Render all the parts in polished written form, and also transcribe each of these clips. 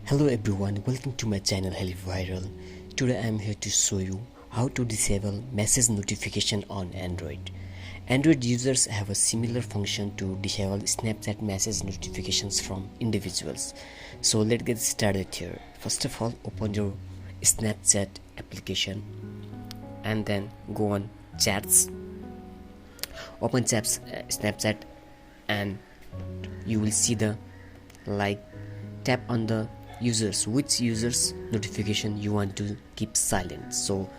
Hello everyone, welcome to my channel Hello Viral. Today I am here to show you how to disable message notification on Android. Android users have a similar function to disable Snapchat message notifications from individuals. So let's get started here. First of all, open your Snapchat application and then go on chats. Open Snapchat and you will see the tap on the which users notification you want to keep silent. So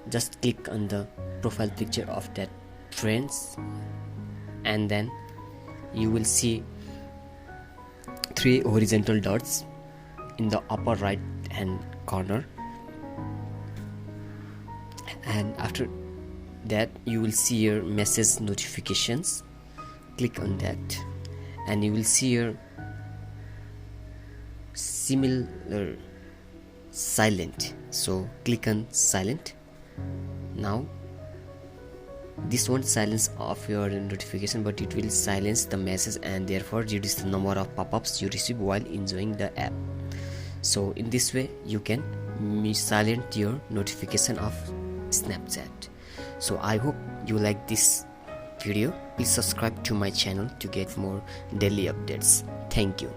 just click on the profile picture of that friends and then you will see 3 horizontal dots in the upper right hand corner, and after that you will see your message notifications. Click on that and you will see your similar silent, so click on silent. Now this won't silence off your notification, but it will silence the message and therefore reduce the number of pop-ups you receive while enjoying the app. So in this way you can silence your notification of Snapchat. So I hope you like this video. Please subscribe to my channel to get more daily updates. Thank you.